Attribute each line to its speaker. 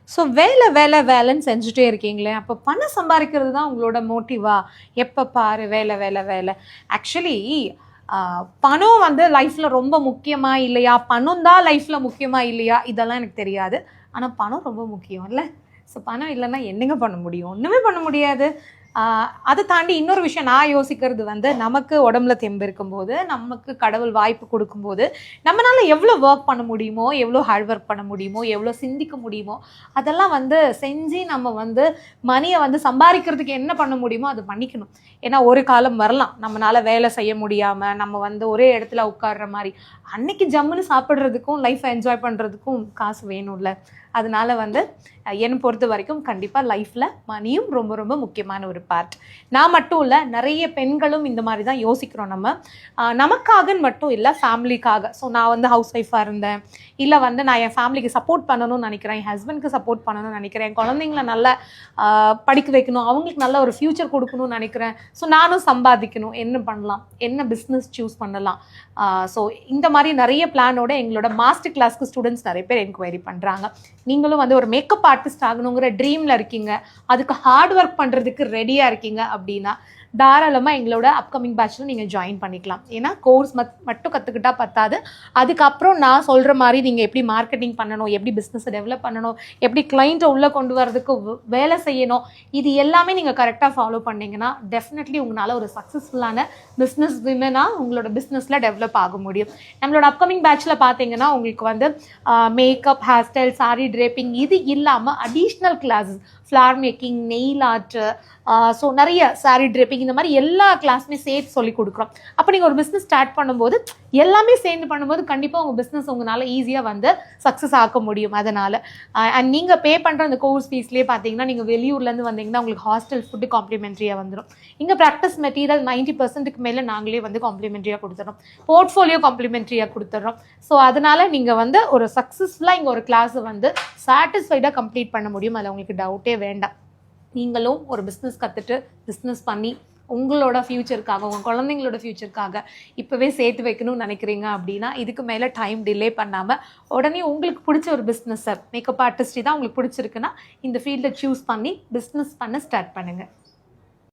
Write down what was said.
Speaker 1: So வேலை வேலை வேலைன்னு செஞ்சுட்டே இருக்கீங்களே, அப்போ பணம் சம்பாதிக்கிறது தான் உங்களோட மோட்டிவா? எப்போ பாரு வேலை வேலை வேலை. ஆக்சுவலி பணம் வந்து லைஃப்பில் ரொம்ப முக்கியமா இல்லையா, பணம் தான் லைஃப்பில் முக்கியமா இல்லையா, இதெல்லாம் எனக்கு தெரியாது. ஆனால் பணம் ரொம்ப முக்கியம் இல்லை? ஸோ பணம் இல்லைன்னா என்னங்க பண்ண முடியும்? ஒன்றுமே பண்ண முடியாது. அதை தாண்டி இன்னொரு விஷயம் நான் யோசிக்கிறது வந்து, நமக்கு உடம்புல தெம்பு இருக்கும்போது, நமக்கு கடவுள் வாய்ப்பு கொடுக்கும்போது, நம்மளால் எவ்வளோ ஒர்க் பண்ண முடியுமோ, எவ்வளோ ஹார்ட் ஒர்க் பண்ண முடியுமோ, எவ்வளோ சிந்திக்க முடியுமோ, அதெல்லாம் வந்து செஞ்சு நம்ம வந்து மணியை வந்து சம்பாதிக்கிறதுக்கு என்ன பண்ண முடியுமோ அதை பண்ணிக்கணும். ஏன்னா ஒரு காலம் வரலாம் நம்மளால் வேலை செய்ய முடியாமல் நம்ம வந்து ஒரே இடத்துல உட்கார்ற மாதிரி. அன்னைக்கு ஜம்முன்னு சாப்பிட்றதுக்கும் லைஃப்பை என்ஜாய் பண்ணுறதுக்கும் காசு வேணும்ல. அதனால வந்து என்னை பொறுத்த வரைக்கும் கண்டிப்பாக லைஃப்பில் மணியும் ரொம்ப ரொம்ப முக்கியமான ஒரு பார்ட். நான் மட்டும் இல்லை, நிறைய பெண்களும் இந்த மாதிரி தான் யோசிக்கிறோம். நமக்காகன்னு மட்டும் இல்லை, ஃபேமிலிக்காக. ஸோ நான் வந்து ஹவுஸ் ஒய்ஃபாக இருந்தேன், இல்லை வந்து நான் என் ஃபேமிலிக்கு சப்போர்ட் பண்ணணும்னு நினைக்கிறேன், என் ஹஸ்பண்டுக்கு சப்போர்ட் பண்ணணும்னு நினைக்கிறேன், என் குழந்தைங்கள நல்லா படிக்க வைக்கணும், அவங்களுக்கு நல்ல ஒரு ஃப்யூச்சர் கொடுக்கணும்னு நினைக்கிறேன். ஸோ நானும் சம்பாதிக்கணும், என்ன பண்ணலாம், என்ன பிஸ்னஸ் சூஸ் பண்ணலாம். ஸோ இந்த மாதிரி நிறைய பிளானோட எங்களோட மாஸ்டர் கிளாஸ்க்கு ஸ்டூடெண்ட்ஸ் நிறைய பேர் என்கொயரி பண்ணுறாங்க. நீங்களும் வந்து ஒரு மேக்கப் ஆர்டிஸ்ட் ஆகணுங்கிற ட்ரீமில் இருக்கீங்க, அதுக்கு ஹார்ட் ஒர்க் பண்ணுறதுக்கு ரெடியாக இருக்கீங்க அப்படின்னா தாராளமாக எங்களோட அப்கமிங் பேட்சில் நீங்கள் ஜாயின் பண்ணிக்கலாம். ஏன்னா கோர்ஸ் மட்டும் கற்றுக்கிட்டா பத்தாது, அதுக்கப்புறம் நான் சொல்கிற மாதிரி நீங்கள் எப்படி மார்க்கெட்டிங் பண்ணணும், எப்படி பிஸ்னஸை டெவலப் பண்ணணும், எப்படி கிளைண்ட்டை உள்ளே கொண்டு வரதுக்கு வேலை செய்யணும், இது எல்லாமே நீங்கள் கரெக்டாக ஃபாலோ பண்ணிங்கன்னா டெஃபினெட்லி உங்களால் ஒரு சக்ஸஸ்ஃபுல்லான பிஸ்னஸ் விமனாக உங்களோட பிஸ்னஸில் டெவலப் ஆக முடியும். நம்மளோட அப்கமிங் பேட்சில் பார்த்தீங்கன்னா உங்களுக்கு வந்து makeup, hair style, sari draping, இது இல்லாமல் additional classes, flower making, nail art, so நிறைய சாரி ட்ரேப்பிங், இந்த மாதிரி எல்லா கிளாஸுமே சேர்த்து சொல்லி கொடுக்குறோம். அப்போ நீங்கள் ஒரு பிஸ்னஸ் ஸ்டார்ட் பண்ணும்போது எல்லாமே சேர்ந்து பண்ணும்போது கண்டிப்பாக உங்கள் பிஸ்னஸ் உங்களால் ஈஸியாக வந்து சக்ஸஸ் ஆக்க முடியும். அதனால் அண்ட் நீங்கள் பே பண்ணுற அந்த கோர்ஸ் ஃபீஸ்லேயே பார்த்தீங்கன்னா, நீங்கள் வெளியூர்லேருந்து வந்தீங்கன்னா உங்களுக்கு ஹாஸ்டல் ஃபுட்டு காம்ப்ளிமெண்ட்ரியாக வந்துடும். இங்கே ப்ராக்டிஸ் மெட்டீரியல் 90% மேலே நாங்களே வந்து காம்ப்ளிமெண்ட்ரியாக கொடுத்துட்றோம், போர்ட்ஃபோலியோ காம்ப்ளிமெண்ட்ரியாக கொடுத்துட்றோம். ஸோ அதனால் நீங்கள் வந்து ஒரு சக்ஸஸ்ஃபுல்லாக இங்கே ஒரு கிளாஸை வந்து சாட்டிஸ்ஃபைடாக கம்ப்ளீட் பண்ண முடியும். அதில் உங்களுக்கு டவுட்டே வேண்டாம். நீங்களும் ஒரு பிஸ்னஸ் கற்றுட்டு பிஸ்னஸ் பண்ணி உங்களோட ஃப்யூச்சருக்காக, உங்கள் குழந்தைங்களோட ஃப்யூச்சருக்காக இப்போவே சேர்த்து வைக்கணும்னு நினைக்கிறீங்க அப்படின்னா, இதுக்கு மேலே டைம் டிலே பண்ணாமல் உடனே உங்களுக்கு பிடிச்ச ஒரு பிஸ்னஸை, மேக்கப் ஆர்டிஸ்ட் தான் உங்களுக்கு பிடிச்சிருக்குன்னா இந்த ஃபீல்டை சூஸ் பண்ணி பிஸ்னஸ் பண்ண ஸ்டார்ட் பண்ணுங்கள்.